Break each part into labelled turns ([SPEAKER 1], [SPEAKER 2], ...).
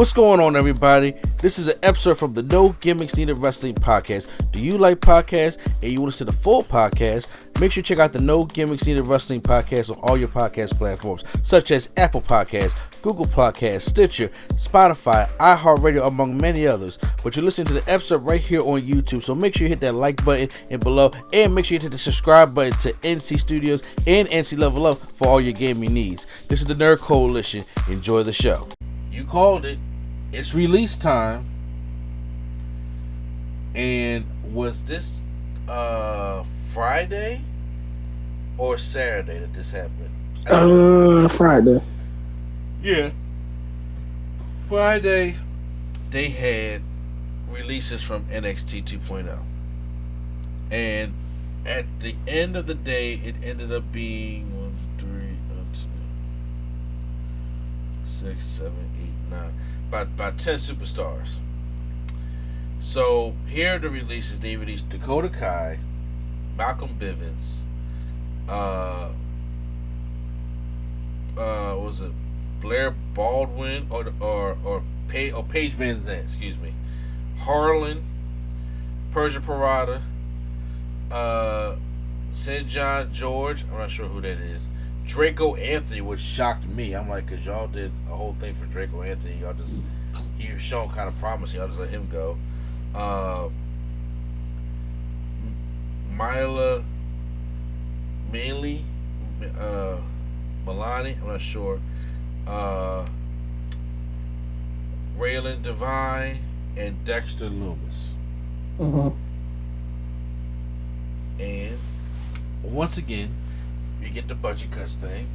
[SPEAKER 1] What's going on, everybody? This is an episode from the No Gimmicks Needed Wrestling podcast. Do you like podcasts and you want to see the full podcast? Make sure you check out the No Gimmicks Needed Wrestling podcast on all your podcast platforms, such as Apple Podcasts, Google Podcasts, Stitcher, Spotify, iHeartRadio, among many others. But you're listening to the episode right here on YouTube, so make sure you hit that like button and below, and make sure you hit the subscribe button to NC Studios and NC Level Up for all your gaming needs. This is the Nerd Coalition. Enjoy the show. You called it. It's release time. And was this Friday or Saturday that this happened?
[SPEAKER 2] Friday.
[SPEAKER 1] Yeah. Friday, they had releases from NXT 2.0. And at the end of the day, it ended up being 6, 7, 8, 9, about 10 superstars. So here are the releases. They released Dakota Kai, Malcolm Bivens, was it Blair Baldwin or Paige Van Zandt, excuse me, Harlan, Persia Parada, St. John George, I'm not sure who that is, Draco Anthony, which shocked me. I'm like, cause y'all did a whole thing for Draco Anthony, he was shown kind of promising, y'all just let him go. Mila Manley, Milani, I'm not sure. Raylan Devine and Dexter Loomis. And once again, you get the budget cuts thing,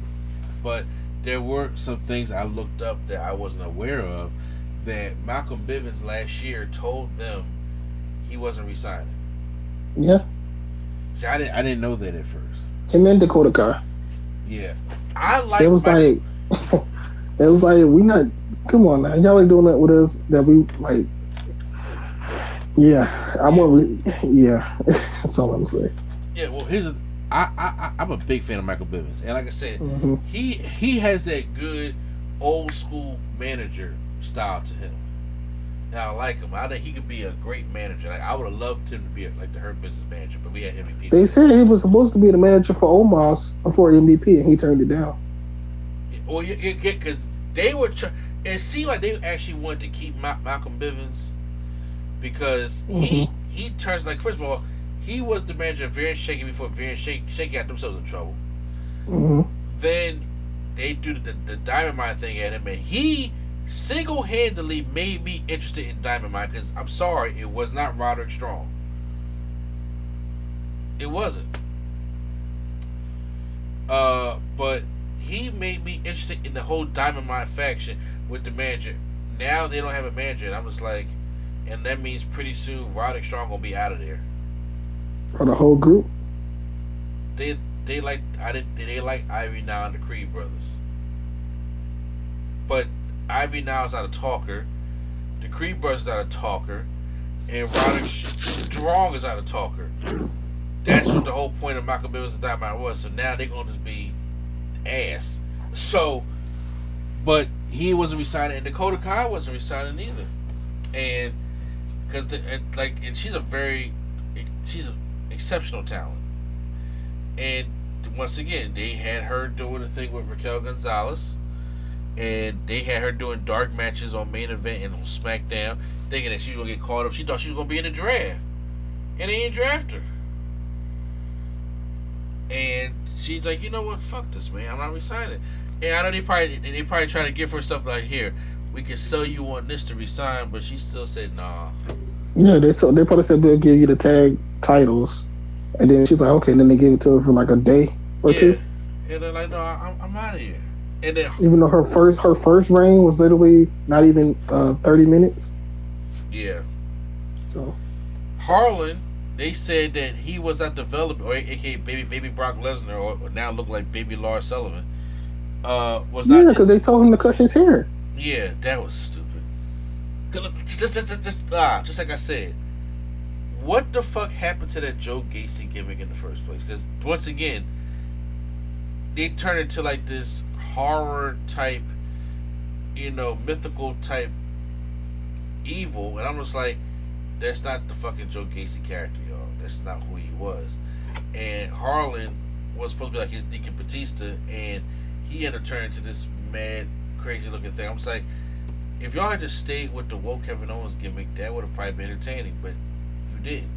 [SPEAKER 1] but there were some things I looked up that I wasn't aware of, that Malcolm Bivens last year told them he wasn't resigning.
[SPEAKER 2] Yeah.
[SPEAKER 1] See, I didn't know that at first.
[SPEAKER 2] Him and Dakota Kai.
[SPEAKER 1] Yeah. I like
[SPEAKER 2] it was like it was like, we not, come on now, y'all like doing that with us, that we like, yeah, that's all I'm saying.
[SPEAKER 1] Yeah, well, I'm a big fan of Michael Bivens, and like I said, he has that good old school manager style to him, and I like him. I think he could be a great manager. Like, I would have loved him to be like the Hurt Business manager, but we had MVP.
[SPEAKER 2] They said he was supposed to be the manager for Omos before MVP, and he turned it down.
[SPEAKER 1] Well, because they were. It seemed like they actually wanted to keep Malcolm Bivens because he turns, like, first of all, he was the manager of Very Shaky before Very Shaky got themselves in trouble. Then they do the Diamond Mine thing at him, and he single-handedly made me interested in Diamond Mine, because I'm sorry, it was not Roderick Strong. It wasn't. But he made me interested in the whole Diamond Mine faction with the manager. Now they don't have a manager, and I'm just like, and that means pretty soon Roderick Strong gonna be out of there.
[SPEAKER 2] For the whole group?
[SPEAKER 1] They like Ivy Now and the Creed brothers. But Ivy Now is not a talker, the Creed brothers is not a talker, and Roderick Strong is not a talker. That's what the whole point of Malcolm Bivens and Diamond was. So now they're gonna just be ass. So, but he wasn't resigning, and Dakota Kai wasn't resigning either. And because she's an exceptional talent. And once again, they had her doing a thing with Raquel Gonzalez, and they had her doing dark matches on Main Event and on Smackdown, thinking that she was gonna get caught up. She thought she was gonna be in the draft, and they didn't draft her. And she's like, you know what? Fuck this, man. I'm not resigning. And I know they probably trying to give her stuff like, here, we can sell you on this to resign, but she still said nah.
[SPEAKER 2] Yeah, they probably said we'll give you the tag titles, and then she's like, okay. And then they gave it to her for like a day or two.
[SPEAKER 1] And they're like, no, I'm out of here. And then,
[SPEAKER 2] even though her first reign was literally not even 30 minutes.
[SPEAKER 1] Yeah.
[SPEAKER 2] So
[SPEAKER 1] Harlan, they said that he was not developed, or aka baby Brock Lesnar, or now look like baby Lars Sullivan. Was not.
[SPEAKER 2] Yeah, because they told him to cut his hair.
[SPEAKER 1] Yeah, that was stupid. Just like I said, what the fuck happened to that Joe Gacy gimmick in the first place? Because once again, they turned into like this horror type, mythical type evil, and I'm just like, that's not the fucking Joe Gacy character, y'all. That's not who he was. And Harlan was supposed to be like his Deacon Batista, and he ended up turning to this mad, crazy looking thing. I'm just like, if y'all had just stayed with the woke Kevin Owens gimmick, that would have probably been entertaining, but you didn't.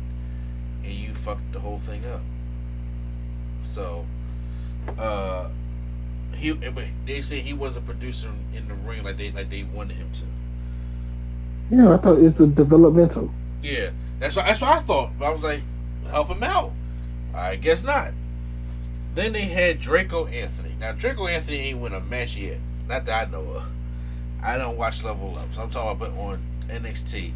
[SPEAKER 1] And you fucked the whole thing up. So, they say he was a producer in the ring like they wanted him to.
[SPEAKER 2] Yeah, I thought it's the developmental.
[SPEAKER 1] Yeah, that's what I thought. But I was like, help him out. I guess not. Then they had Draco Anthony. Now Draco Anthony ain't win a match yet. Not that I know of. I don't watch Level Up, so I'm talking about on NXT.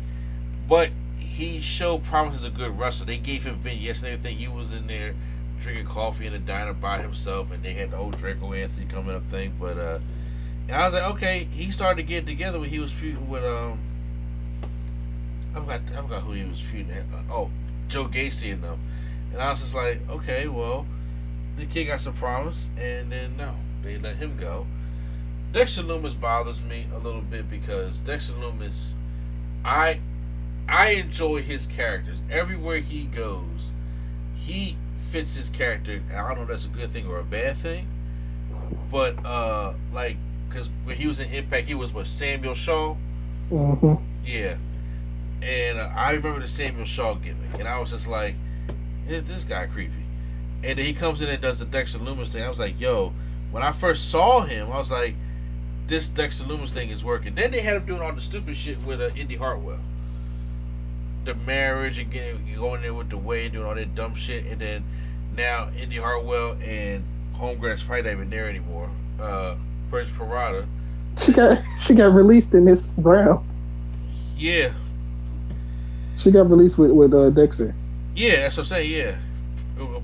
[SPEAKER 1] But he showed promise as a good wrestler. They gave him vignettes and everything. He was in there drinking coffee in a diner by himself, and they had the old Draco Anthony coming up thing. But and I was like, okay, he started to get together when he was feuding with I forgot who he was feuding at. Joe Gacy and them. And I was just like, okay, well, the kid got some promise, and then no, they let him go. Dexter Lumis bothers me a little bit because Dexter Lumis, I enjoy his characters. Everywhere he goes, he fits his character. And I don't know if that's a good thing or a bad thing, but like, because when he was in Impact, he was with Samuel Shaw.
[SPEAKER 2] Mm-hmm.
[SPEAKER 1] Yeah. And I remember the Samuel Shaw gimmick, and I was just like, this guy creepy. And then he comes in and does the Dexter Lumis thing. I was like, yo, when I first saw him, I was like, this Dexter Lumis thing is working. Then they had him doing all the stupid shit with Indy Hartwell. The marriage and going there with the way and doing all that dumb shit. And then now Indy Hartwell and Holmgren's probably not even there anymore. Perch Parada.
[SPEAKER 2] She got released in this round.
[SPEAKER 1] Yeah.
[SPEAKER 2] She got released with Dexter.
[SPEAKER 1] Yeah, that's what I'm saying, yeah.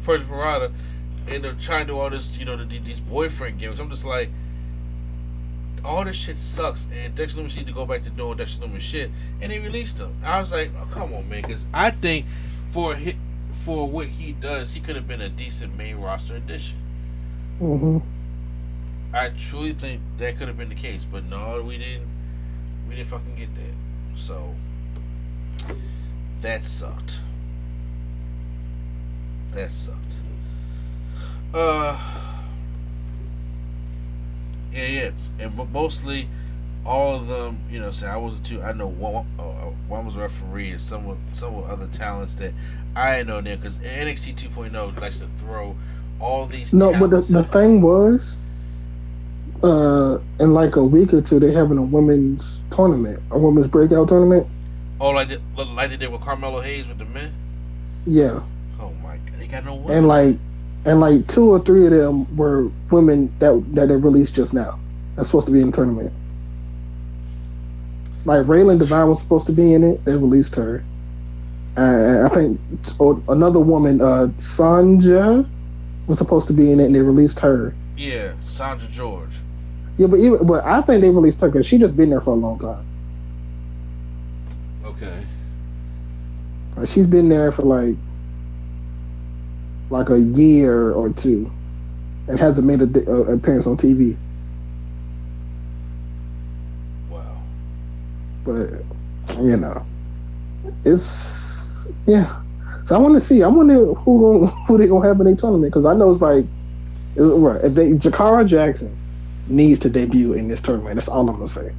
[SPEAKER 1] Perch Parada. And they're trying to do all this, these boyfriend gimmicks. I'm just like, all this shit sucks, and Dexter Lumis need to go back to doing Dexter Lumis shit, and they released him. I was like, oh, come on, man, because I think for what he does, he could have been a decent main roster addition.
[SPEAKER 2] Mm-hmm.
[SPEAKER 1] I truly think that could have been the case, but no, we didn't fucking get that. So that sucked. Yeah, and mostly all of them, say I was two. I know one was a referee, and some were other talents that I didn't know there because NXT 2.0 likes to throw all these.
[SPEAKER 2] No, but the thing was, in like a week or two, they're having a women's tournament, a women's breakout tournament.
[SPEAKER 1] Oh, like they did with Carmelo Hayes with the men.
[SPEAKER 2] Yeah.
[SPEAKER 1] Oh my God, they got no women.
[SPEAKER 2] And like 2 or 3 of them were women that they released just now. That's supposed to be in the tournament. Like Raylan Devine was supposed to be in it. They released her. I think another woman, Sanja, was supposed to be in it, and they released her.
[SPEAKER 1] Yeah, Sandra George.
[SPEAKER 2] Yeah, but I think they released her because she just been there for a long time.
[SPEAKER 1] Okay.
[SPEAKER 2] She's been there for like a year or 2, and hasn't made an appearance on TV.
[SPEAKER 1] Wow.
[SPEAKER 2] But it's So I wonder who they gonna have in their tournament, because I know it's like, if Jakara Jackson needs to debut in this tournament. That's all I'm gonna say.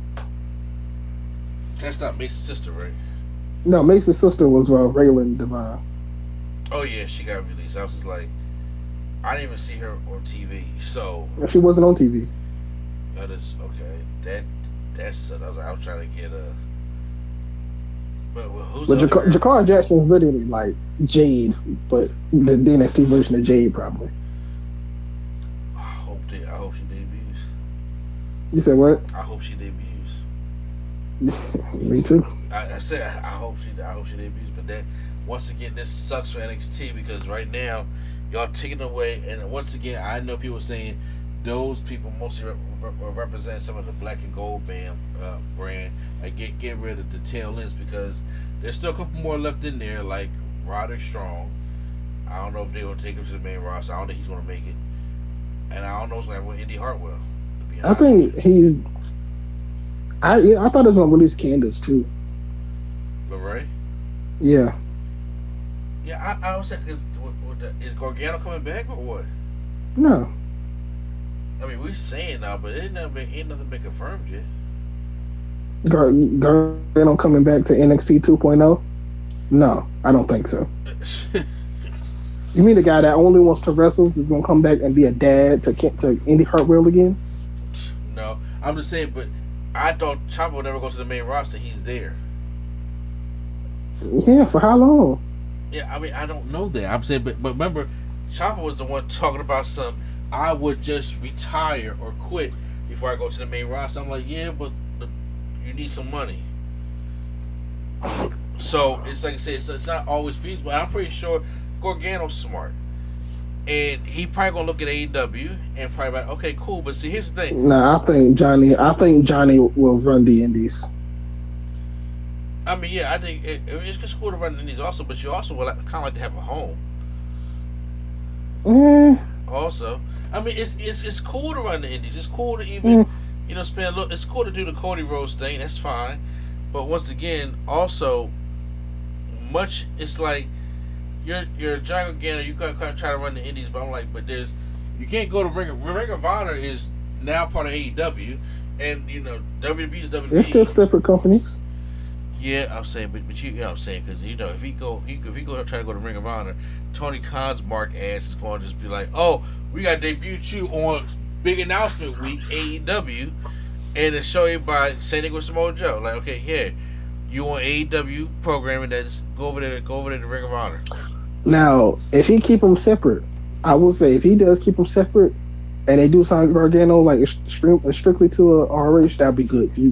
[SPEAKER 1] That's not Mason's sister, right?
[SPEAKER 2] No, Mason's sister was Raylan Devine.
[SPEAKER 1] Oh yeah, she got released. I was just like, I didn't even see her on TV, so
[SPEAKER 2] she wasn't on TV.
[SPEAKER 1] That is okay. That's I was trying to get a. But who's?
[SPEAKER 2] But Jakara Jackson's literally like Jade, but the NXT version of Jade probably.
[SPEAKER 1] I hope she debuts.
[SPEAKER 2] You said what?
[SPEAKER 1] I hope she debuts.
[SPEAKER 2] Me too.
[SPEAKER 1] I said I hope she debuts, but that once again this sucks for NXT because right now y'all taking away, and once again I know people saying those people mostly represent some of the black and gold brand. Like get rid of the tail ends because there's still a couple more left in there like Roderick Strong. I don't know if they will take him to the main roster. I don't think he's going to make it, and I don't know what's going to happen with Indy Hartwell.
[SPEAKER 2] I think I thought it was going to release Candace too. Yeah.
[SPEAKER 1] Yeah, I was saying, is Gargano coming back or what?
[SPEAKER 2] No.
[SPEAKER 1] I mean, we're saying now, but ain't nothing been confirmed yet.
[SPEAKER 2] Gargano coming back to NXT 2.0? No, I don't think so. You mean the guy that only wants to wrestle is going to come back and be a dad to Indy Hartwell again?
[SPEAKER 1] No, I'm just saying, but I thought Ciampa would never go to the main roster. He's there.
[SPEAKER 2] Yeah, for how long?
[SPEAKER 1] Yeah, I mean, I don't know that. I'm saying, but remember, Ciampa was the one talking about I would just retire or quit before I go to the main roster. I'm like, yeah, but you need some money. So it's like I said, it's not always feasible. I'm pretty sure Gargano's smart, and he probably gonna look at AEW and probably like, okay, cool. But see, here's the thing.
[SPEAKER 2] Nah, I think Johnny will run the Indies.
[SPEAKER 1] I mean, yeah, I think it's just cool to run the Indies also, but you also would kind of like to have a home. Also, I mean, it's cool to run the Indies. It's cool to even spend a little. It's cool to do the Cody Rhodes thing. That's fine. But once again, also, it's like you're John Gargano. You gotta try to run the Indies, but I'm like, you can't go to Ring of Honor is now part of AEW, and WWE is WWE.
[SPEAKER 2] They're still separate companies.
[SPEAKER 1] Yeah, I'm saying, but you know what I'm saying, because if he go try to go to Ring of Honor, Tony Khan's mark ass is going to just be like, oh, we got to debut you on big announcement week AEW, and then show you by San Diego Samoa Joe. Like, okay, yeah, you want AEW programming, that's go over there to Ring of Honor.
[SPEAKER 2] Now, if he keep them separate, I will say if he does keep them separate, and they do sign Gargano like strictly to a RH, that'd be good. You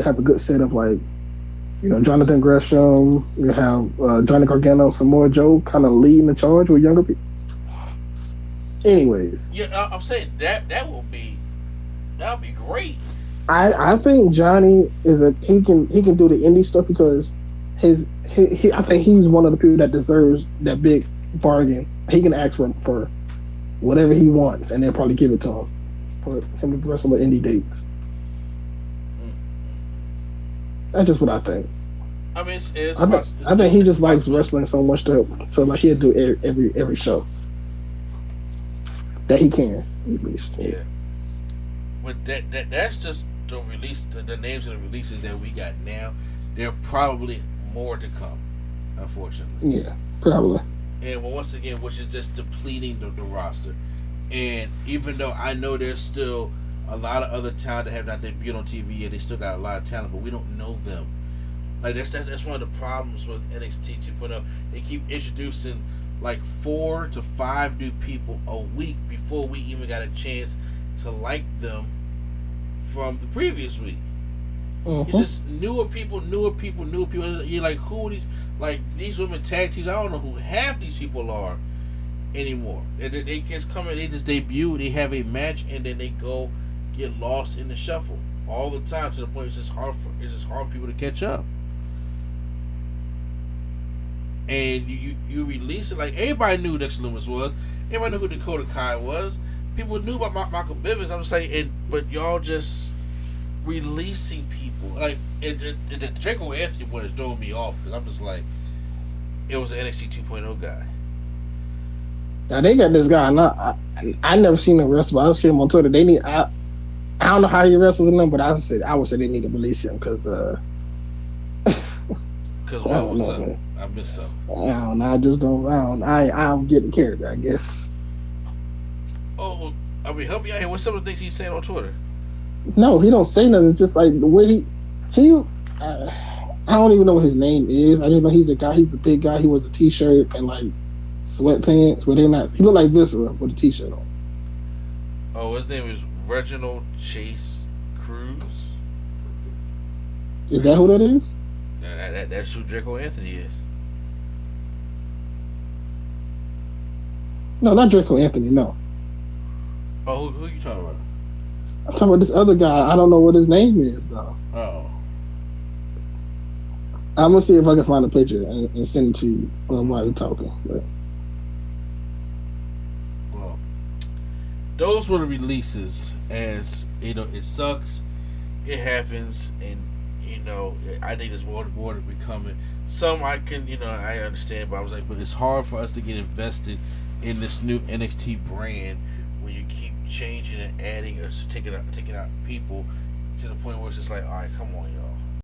[SPEAKER 2] have a good set of like. Jonathan Gresham, you have Johnny Gargano, Samoa Joe kind of leading the charge with younger people. Anyways.
[SPEAKER 1] Yeah, I'm saying that would be great.
[SPEAKER 2] I think Johnny he can do the indie stuff because I think he's one of the people that deserves that big bargain. He can ask for whatever he wants and they'll probably give it to him for him to wrestle the indie dates. That's just what I think.
[SPEAKER 1] I mean,
[SPEAKER 2] I think he just likes wrestling so much to like he'll do every show that he can. At least.
[SPEAKER 1] Yeah. But that's just the release. The names of the releases that we got now. There are probably more to come, unfortunately.
[SPEAKER 2] Yeah, probably.
[SPEAKER 1] And once again, which is just depleting the roster. And even though I know there's still a lot of other talent that have not debuted on TV yet, they still got a lot of talent, but we don't know them. Like that's one of the problems with NXT 2.0. They keep introducing like 4 to 5 new people a week before we even got a chance to like them from the previous week. It's just newer people. You're like, who are these? Like these women tag teams, I don't know who half these people are anymore. They just come in, they just debut, they have a match, and then they go get lost in the shuffle all the time to the point it's just hard for people to catch up. And you release it like everybody knew who Dexter Lumis was, everybody knew who Dakota Kai was, people knew about Michael Bivens. I'm just saying, but y'all just releasing people like the Draco Anthony one is throwing me off because I'm just like, it was an NXT 2.0 guy.
[SPEAKER 2] Now they got this guy. I never seen him wrestle, but I see him on Twitter. They need. I don't know how he wrestles in them, but I would say they need to release him because.
[SPEAKER 1] Because what's up? Man. I miss something.
[SPEAKER 2] I don't know. I just don't. I don't get the character, I guess.
[SPEAKER 1] Oh, well, I mean, help me out here. What's some of the things he's saying on Twitter?
[SPEAKER 2] No, he don't say nothing. It's just like the way he. I don't even know what his name is. I just know he's a guy. He's a big guy. He wears a t-shirt and like sweatpants. Where they're not. He look like Viscera with a t-shirt on.
[SPEAKER 1] Oh, his name is Reginald Chase Cruz.
[SPEAKER 2] Is that who that is?
[SPEAKER 1] That's who Draco Anthony is.
[SPEAKER 2] No, not Draco Anthony. No.
[SPEAKER 1] Oh, who are you talking about?
[SPEAKER 2] I'm talking about this other guy. I don't know what his name is though.
[SPEAKER 1] Oh.
[SPEAKER 2] I'm gonna see if I can find a picture and send it to you while we're talking. But.
[SPEAKER 1] Well, those were the releases. As it sucks. It happens, and I think there's more to be coming. Some I can, I understand, but I was like, but it's hard for us to get invested in this new NXT brand when you keep changing and adding or taking out people to the point where it's just like, all right, come on, y'all.